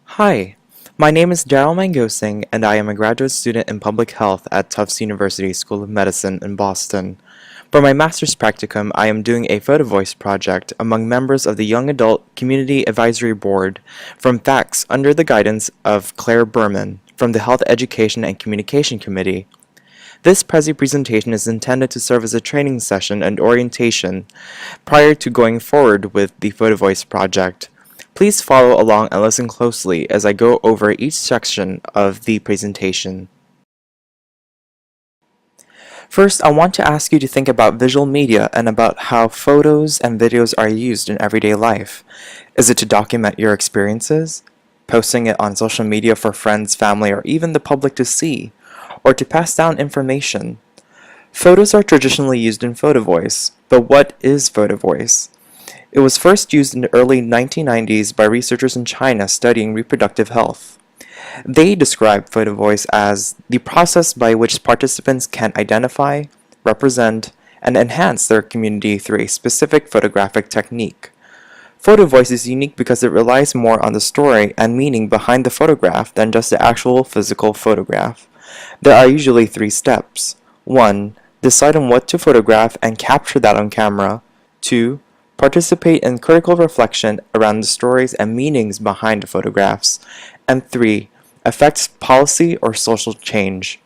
Hi, my name is Daryl Mangosing, and I am a graduate student in public health at Tufts University School of Medicine in Boston. For my master's practicum, I am doing a Photovoice project among members of the Young Adult Community Advisory Board from FACTS under the guidance of Claire Berman from the Health Education and Communication Committee. This presentation is intended to serve as a training session and orientation prior to going forward with the Photovoice project. Please follow along and listen closely as I go over each section of the presentation. First, I want to ask you to think about visual media and about how photos and videos are used in everyday life. Is it to document your experiences? Posting it on social media for friends, family, or even the public to see? Or to pass down information? Photos are traditionally used in Photovoice, but what is Photovoice? It was first used in the early 1990s by researchers in China studying reproductive health. They describe Photovoice as the process by which participants can identify, represent, and enhance their community through a specific photographic technique. Photovoice is unique because it relies more on the story and meaning behind the photograph than just the actual physical photograph. There are usually 3 steps. 1. Decide on what to photograph and capture that on camera. 2. Participate in critical reflection around the stories and meanings behind the photographs. And 3. Affect policy or social change.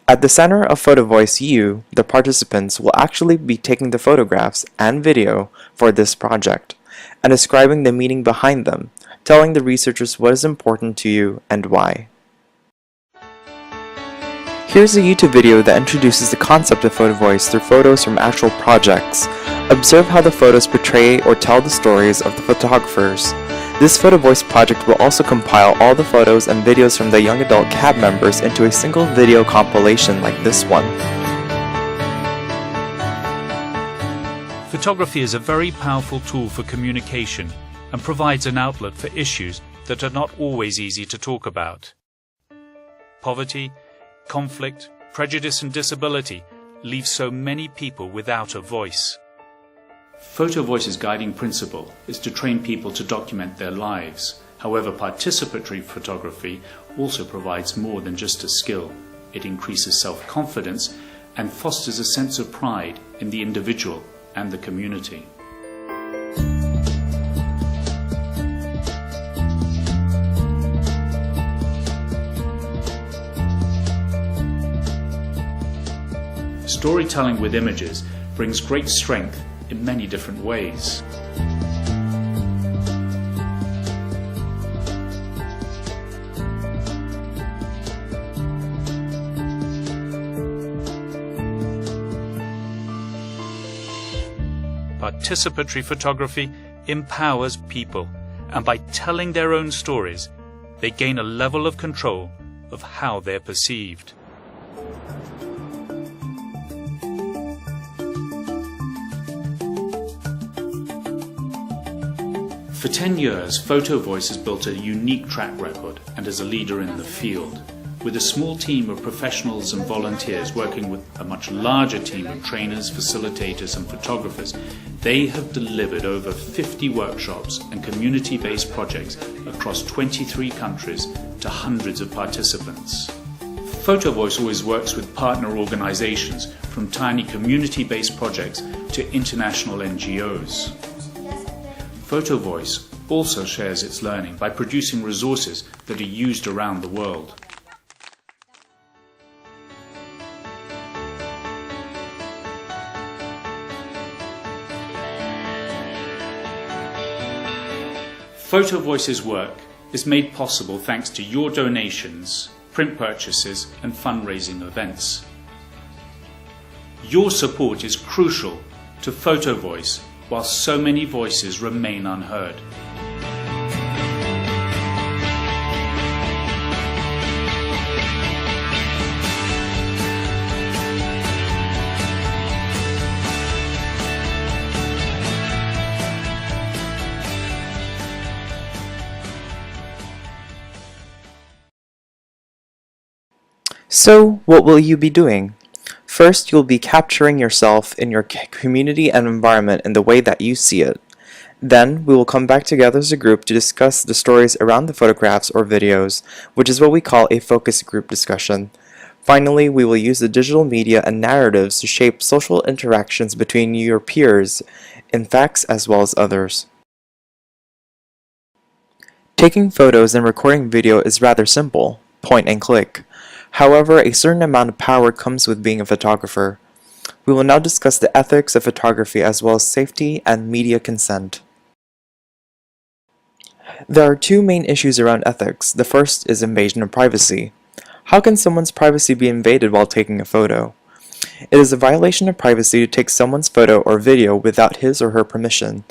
At the center of Photovoice, you, the participants, will actually be taking the photographs and video for this project and describing the meaning behind them, telling the researchers what is important to you and why. Here's a YouTube video that introduces the concept of Photovoice through photos from actual projects. Observe how the photos portray or tell the stories of the photographers. This Photovoice project will also compile all the photos and videos from the young adult CAB members into a single video compilation like this one. Photography is a very powerful tool for communication and provides an outlet for issues that are not always easy to talk about. Poverty, conflict, prejudice and disability leave so many people without a voice. Photovoice's guiding principle is to train people to document their lives. However, participatory photography also provides more than just a skill. It increases self-confidence and fosters a sense of pride in the individual and the community. Storytelling with images brings great strength in many different ways. Participatory photography empowers people, and by telling their own stories, they gain a level of control of how they're perceived. For 10 years, Photovoice has built a unique track record and is a leader in the field. With a small team of professionals and volunteers working with a much larger team of trainers, facilitators and photographers, they have delivered over 50 workshops and community-based projects across 23 countries to hundreds of participants. Photovoice always works with partner organizations, from tiny community-based projects to international NGOs. Photovoice also shares its learning by producing resources that are used around the world. Photovoice's work is made possible thanks to your donations, print purchases and fundraising events. Your support is crucial to Photovoice while so many voices remain unheard. So, what will you be doing? First, you'll be capturing yourself in your community and environment in the way that you see it. Then, we will come back together as a group to discuss the stories around the photographs or videos, which is what we call a focus group discussion. Finally, we will use the digital media and narratives to shape social interactions between your peers, in facts as well as others. Taking photos and recording video is rather simple, point and click. However, a certain amount of power comes with being a photographer. We will now discuss the ethics of photography as well as safety and media consent. There are two main issues around ethics. The first is invasion of privacy. How can someone's privacy be invaded while taking a photo? It is a violation of privacy to take someone's photo or video without his or her permission.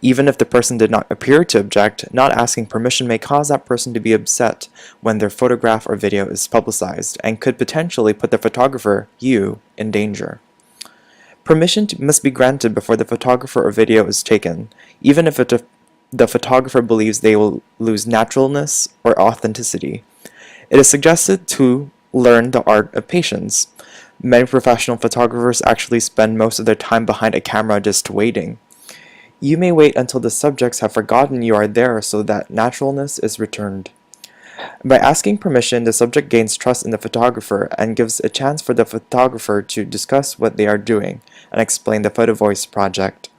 Even if the person did not appear to object, not asking permission may cause that person to be upset when their photograph or video is publicized and could potentially put the photographer, you, in danger. Permission must be granted before the photographer or video is taken, even if the photographer believes they will lose naturalness or authenticity. It is suggested to learn the art of patience. Many professional photographers actually spend most of their time behind a camera just waiting. You may wait until the subjects have forgotten you are there so that naturalness is returned. By asking permission, the subject gains trust in the photographer and gives a chance for the photographer to discuss what they are doing and explain the Photovoice project.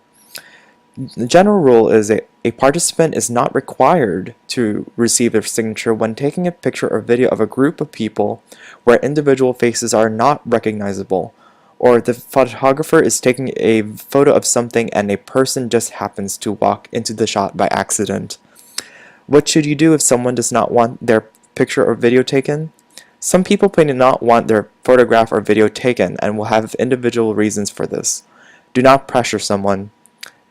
The general rule is a participant is not required to receive a signature when taking a picture or video of a group of people where individual faces are not recognizable, or the photographer is taking a photo of something and a person just happens to walk into the shot by accident. What should you do if someone does not want their picture or video taken? Some people may not want their photograph or video taken and will have individual reasons for this. Do not pressure someone.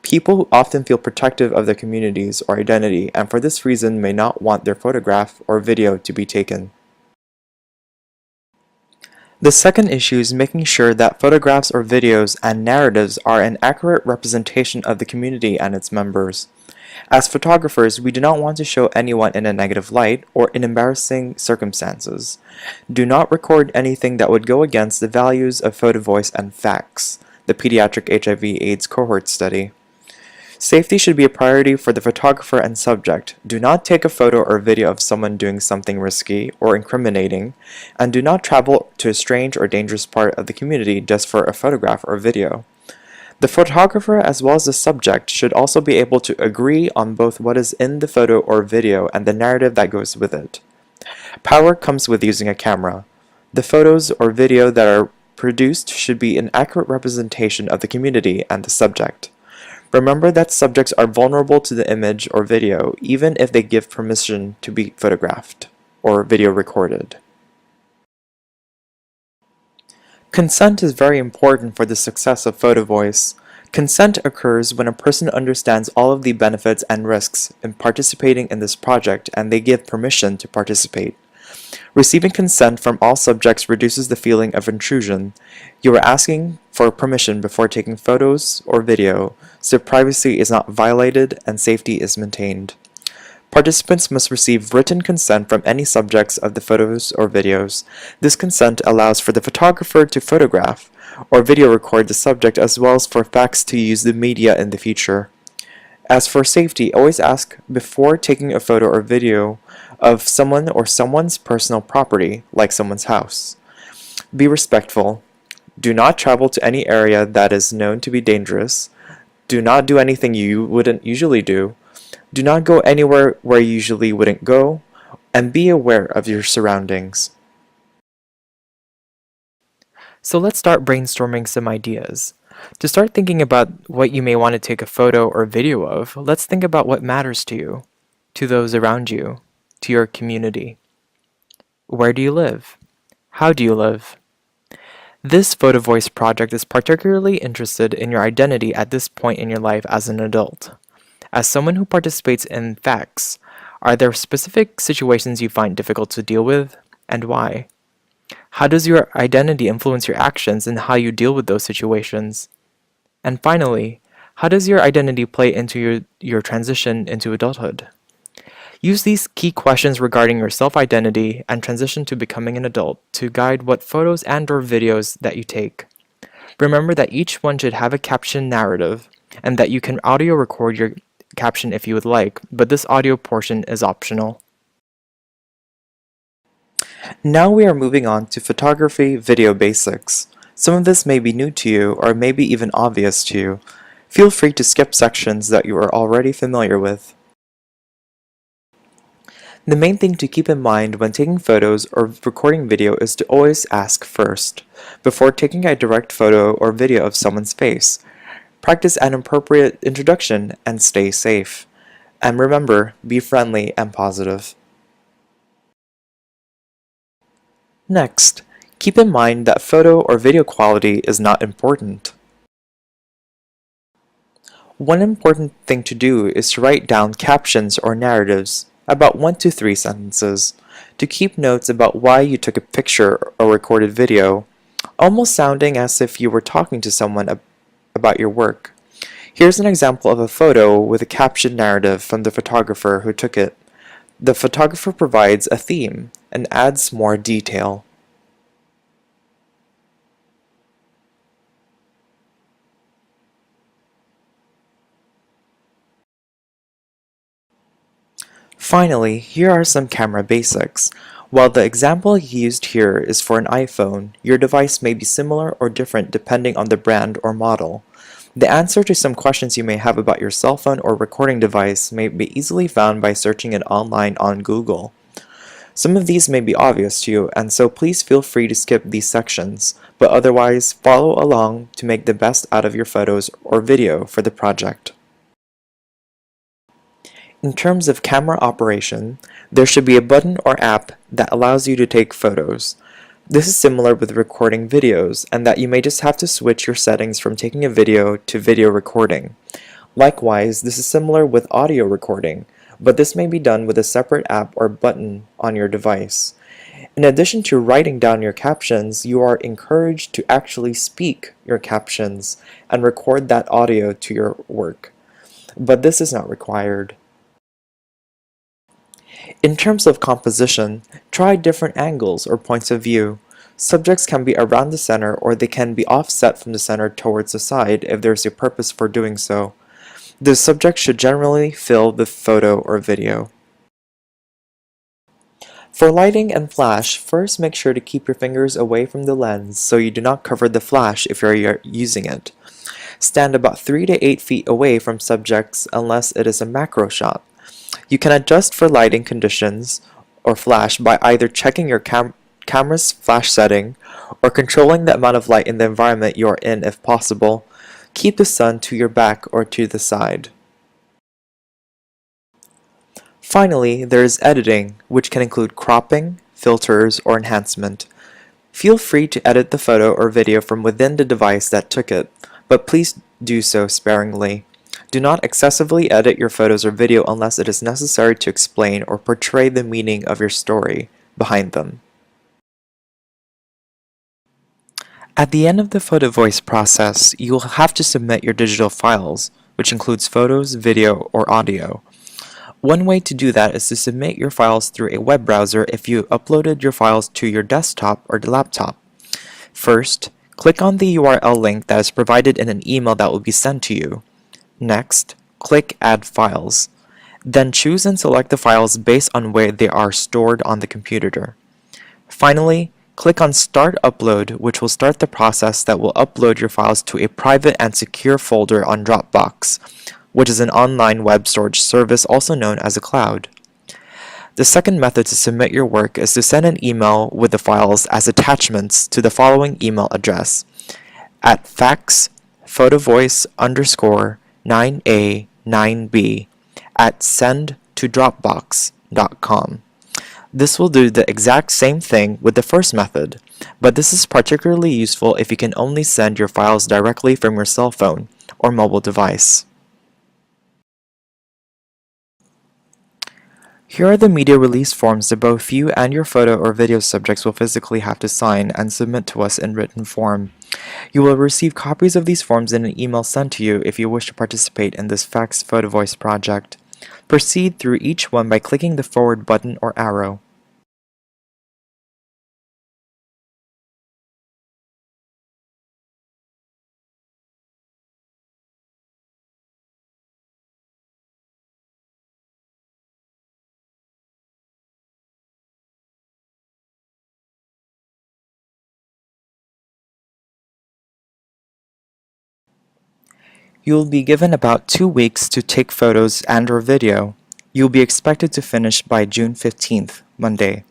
People often feel protective of their communities or identity and for this reason may not want their photograph or video to be taken. The second issue is making sure that photographs or videos and narratives are an accurate representation of the community and its members. As photographers, we do not want to show anyone in a negative light or in embarrassing circumstances. Do not record anything that would go against the values of Photovoice and facts, the pediatric HIV/AIDS cohort study. Safety should be a priority for the photographer and subject. Do not take a photo or video of someone doing something risky or incriminating, and do not travel to a strange or dangerous part of the community just for a photograph or video. The photographer as well as the subject should also be able to agree on both what is in the photo or video and the narrative that goes with it. Power comes with using a camera. The photos or video that are produced should be an accurate representation of the community and the subject. Remember that subjects are vulnerable to the image or video even if they give permission to be photographed or video recorded. Consent is very important for the success of Photovoice. Consent occurs when a person understands all of the benefits and risks in participating in this project and they give permission to participate. Receiving consent from all subjects reduces the feeling of intrusion. You are asking for permission before taking photos or video, so privacy is not violated and safety is maintained. Participants must receive written consent from any subjects of the photos or videos. This consent allows for the photographer to photograph or video record the subject as well as for facts to use the media in the future. As for safety, always ask before taking a photo or video of someone or someone's personal property, like someone's house. Be respectful. Do not travel to any area that is known to be dangerous. Do not do anything you wouldn't usually do. Do not go anywhere where you usually wouldn't go. And be aware of your surroundings. So let's start brainstorming some ideas. To start thinking about what you may want to take a photo or video of, let's think about what matters to you, to those around you, to your community. Where do you live? How do you live? This Photovoice project is particularly interested in your identity at this point in your life as an adult. As someone who participates in facts, are there specific situations you find difficult to deal with, and why? How does your identity influence your actions and how you deal with those situations? And finally, how does your identity play into your transition into adulthood? Use these key questions regarding your self-identity and transition to becoming an adult to guide what photos and/or videos that you take. Remember that each one should have a caption narrative and that you can audio record caption if you would like, but this audio portion is optional. Now we are moving on to photography video basics. Some of this may be new to you or maybe even obvious to you. Feel free to skip sections that you are already familiar with. The main thing to keep in mind when taking photos or recording video is to always ask first, before taking a direct photo or video of someone's face. Practice an appropriate introduction and stay safe. And remember, be friendly and positive. Next, keep in mind that photo or video quality is not important. One important thing to do is to write down captions or narratives, about 1 to 3 sentences, to keep notes about why you took a picture or recorded video, almost sounding as if you were talking to someone about your work. Here's an example of a photo with a caption narrative from the photographer who took it. The photographer provides a theme and adds more detail. Finally, here are some camera basics. While the example used here is for an iPhone, your device may be similar or different depending on the brand or model. The answer to some questions you may have about your cell phone or recording device may be easily found by searching it online on Google. Some of these may be obvious to you, and so please feel free to skip these sections, but otherwise follow along to make the best out of your photos or video for the project. In terms of camera operation, there should be a button or app that allows you to take photos. This is similar with recording videos, and that you may just have to switch your settings from taking a video to video recording. Likewise, this is similar with audio recording, but this may be done with a separate app or button on your device. In addition to writing down your captions, you are encouraged to actually speak your captions and record that audio to your work. But this is not required. In terms of composition, try different angles or points of view. Subjects can be around the center or they can be offset from the center towards the side if there is a purpose for doing so. The subject should generally fill the photo or video. For lighting and flash, first make sure to keep your fingers away from the lens so you do not cover the flash if you're using it. Stand about 3 to 8 feet away from subjects unless it is a macro shot. You can adjust for lighting conditions or flash by either checking your camera's flash setting or controlling the amount of light in the environment you are in if possible. Keep the sun to your back or to the side. Finally, there is editing, which can include cropping, filters, or enhancement. Feel free to edit the photo or video from within the device that took it, but please do so sparingly. Do not excessively edit your photos or video unless it is necessary to explain or portray the meaning of your story behind them. At the end of the Photovoice process, you will have to submit your digital files, which includes photos, video, or audio. One way to do that is to submit your files through a web browser if you uploaded your files to your desktop or laptop. First, click on the URL link that is provided in an email that will be sent to you. Next, click Add Files. Then choose and select the files based on where they are stored on the computer. Finally, click on Start Upload, which will start the process that will upload your files to a private and secure folder on Dropbox, which is an online web storage service also known as a cloud. The second method to submit your work is to send an email with the files as attachments to the following email address at faxphotovoice_9a9b at sendtodropbox.com. This will do the exact same thing with the first method, but this is particularly useful if you can only send your files directly from your cell phone or mobile device. Here are the media release forms that both you and your photo or video subjects will physically have to sign and submit to us in written form. You will receive copies of these forms in an email sent to you if you wish to participate in this Fax Photo Voice project. Proceed through each one by clicking the forward button or arrow. You'll be given about 2 weeks to take photos and/or video. You'll be expected to finish by June 15th, Monday.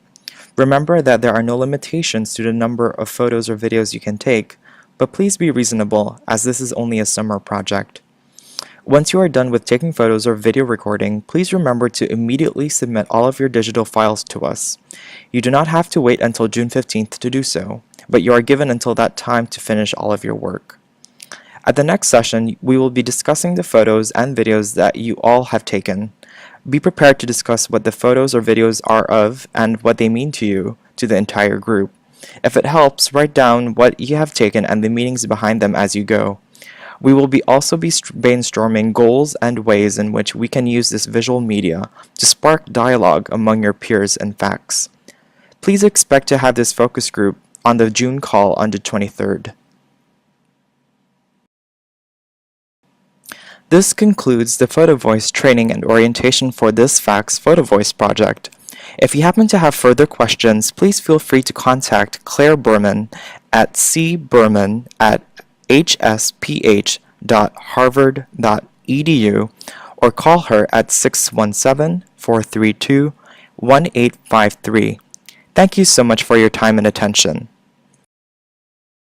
Remember that there are no limitations to the number of photos or videos you can take, but please be reasonable as this is only a summer project. Once you are done with taking photos or video recording, please remember to immediately submit all of your digital files to us. You do not have to wait until June 15th to do so, but you are given until that time to finish all of your work. At the next session, we will be discussing the photos and videos that you all have taken. Be prepared to discuss what the photos or videos are of and what they mean to you, to the entire group. If it helps, write down what you have taken and the meanings behind them as you go. We will also be brainstorming goals and ways in which we can use this visual media to spark dialogue among your peers and facts. Please expect to have this focus group on the June call on the 23rd. This concludes the Photovoice training and orientation for this FACS Photovoice project. If you happen to have further questions, please feel free to contact Claire Berman at cberman@hsph.harvard.edu or call her at 617-432-1853. Thank you so much for your time and attention.